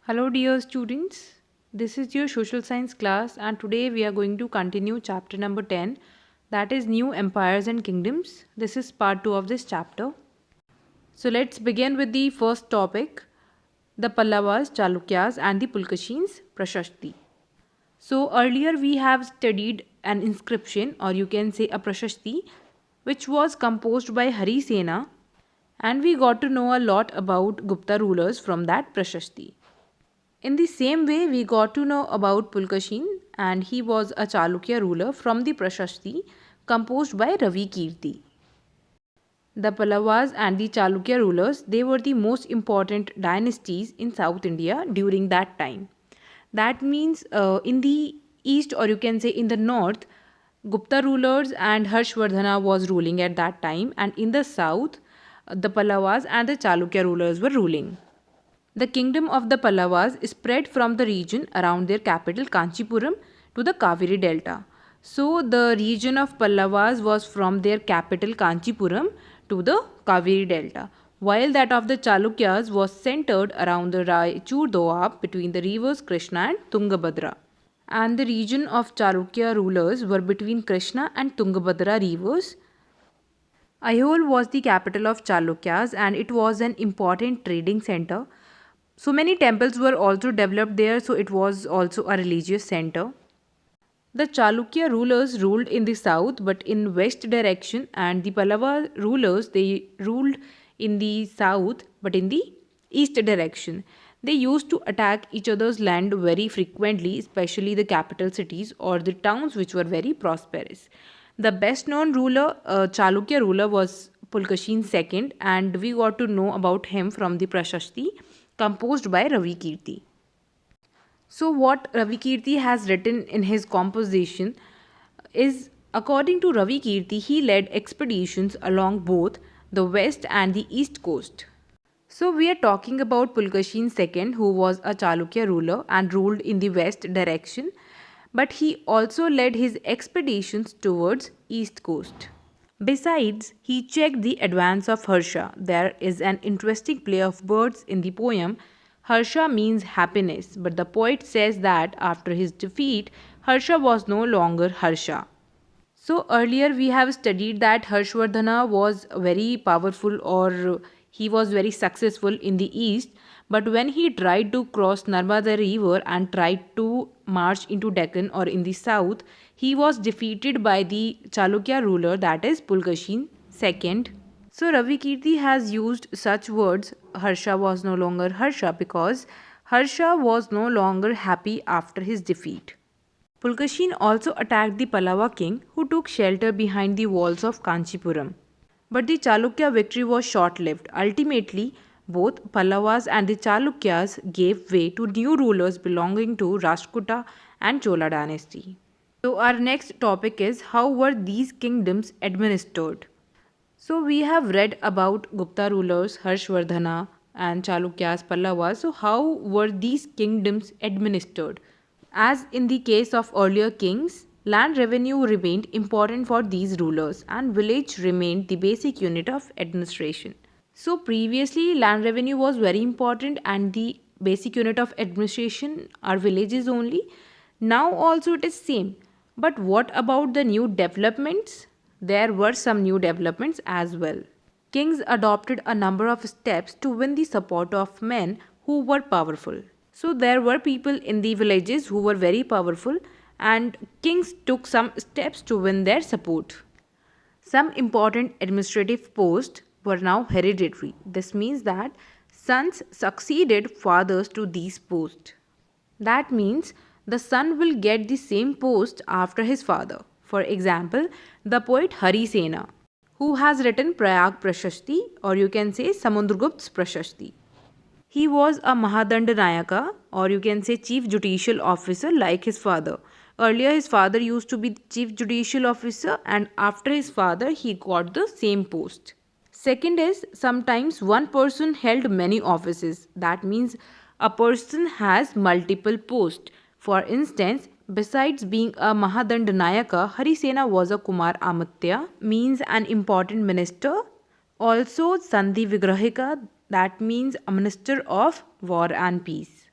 Hello, dear students. This is your social science class, and today we are going to continue chapter number 10, that is New Empires and Kingdoms. This is part 2 of this chapter. So, let's begin with the first topic, the Pallavas, Chalukyas, and the Pulkashins, Prashasti. So, earlier we have studied an inscription, or you can say a Prashasti, which was composed by Harisena, and we got to know a lot about Gupta rulers from that Prashasti. In the same way, we got to know about Pulkashin, and he was a Chalukya ruler from the Prashasti composed by Ravi Kirti. The Pallavas and the Chalukya rulers, they were the most important dynasties in South India during that time. That means in the east, or you can say in the north, Gupta rulers and Harshvardhana was ruling at that time, and in the south, the Pallavas and the Chalukya rulers were ruling. The kingdom of the Pallavas spread from the region around their capital Kanchipuram to the Kaveri Delta. So the region of Pallavas was from their capital Kanchipuram to the Kaveri Delta, while that of the Chalukyas was centered around the Raichur Doab between the rivers Krishna and Tungabhadra. And the region of Chalukya rulers were between Krishna and Tungabhadra rivers. Aihole was the capital of Chalukyas and it was an important trading center. So many temples were also developed there, so it was also a religious center. The Chalukya rulers ruled in the south but in west direction, and the Pallava rulers they ruled in the south but in the east direction. They used to attack each other's land very frequently, especially the capital cities or the towns which were very prosperous. The best known ruler, Chalukya ruler, was Pulkashin II, and we got to know about him from the Prashasti composed by Ravi Kirti. So, what Ravi Kirti has written in his composition is, according to Ravi Kirti, he led expeditions along both the west and the east coast. So, we are talking about Pulkashin II, who was a Chalukya ruler and ruled in the west direction, but he also led his expeditions towards east coast. Besides, he checked the advance of Harsha. There is an interesting play of words in the poem. Harsha means happiness, but the poet says that after his defeat, Harsha was no longer Harsha. So earlier we have studied that Harshvardhana was very powerful, or he was very successful in the east, but when he tried to cross Narmada river and tried to march into Deccan or in the south, he was defeated by the Chalukya ruler, that is Pulkashin II. So Ravi Kirti has used such words, Harsha was no longer Harsha, because Harsha was no longer happy after his defeat. Pulkashin also attacked the Pallava king, who took shelter behind the walls of Kanchipuram. But the Chalukya victory was short-lived. Ultimately, both Pallavas and the Chalukyas gave way to new rulers belonging to Rashtrakuta and Chola dynasty. So our next topic is, how were these kingdoms administered? So we have read about Gupta rulers, Harshvardhana and Chalukyas, Pallavas. So how were these kingdoms administered? As in the case of earlier kings, land revenue remained important for these rulers and village remained the basic unit of administration. So previously land revenue was very important and the basic unit of administration are villages only. Now also it is same. But what about the new developments? There were some new developments as well. Kings adopted a number of steps to win the support of men who were powerful. So there were people in the villages who were very powerful and kings took some steps to win their support. Some important administrative posts were now hereditary. This means that sons succeeded fathers to these posts. That means the son will get the same post after his father. For example, the poet Harisena, who has written Prayag Prashasti, or you can say Samudragupt's Prashasti. He was a Mahadandanayaka, or you can say Chief Judicial Officer, like his father. Earlier his father used to be Chief Judicial Officer, and after his father he got the same post. Second is, sometimes one person held many offices. That means a person has multiple posts. For instance, besides being a Mahadandanayaka, Harisena was a Kumar Amatya, means an important minister. Also Sandhi Vigrahika, that means a minister of war and peace.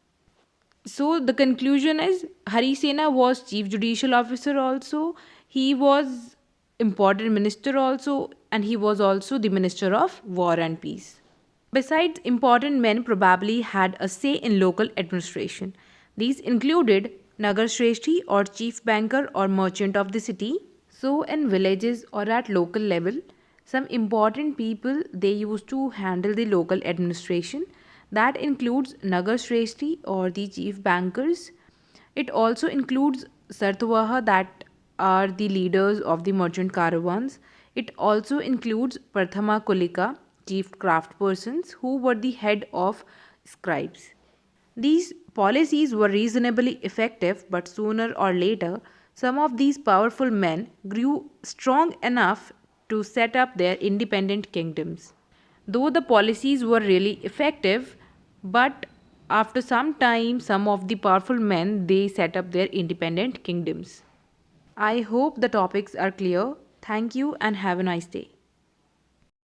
So the conclusion is Harisena was chief judicial officer also. He was important minister also, and he was also the minister of war and peace. Besides, important men probably had a say in local administration. These included Nagar Shreshthi or chief banker or merchant of the city. So in villages or at local level, some important people they used to handle the local administration. That includes Nagar Shreshthi or the chief bankers. It also includes Sartwaha that are the leaders of the merchant caravans. It also includes Prathama Kulika, chief craftspersons who were the head of scribes. These policies were reasonably effective, but sooner or later, some of these powerful men grew strong enough to set up their independent kingdoms. Though the policies were really effective, but after some time, some of the powerful men they set up their independent kingdoms. I hope the topics are clear. Thank you and have a nice day.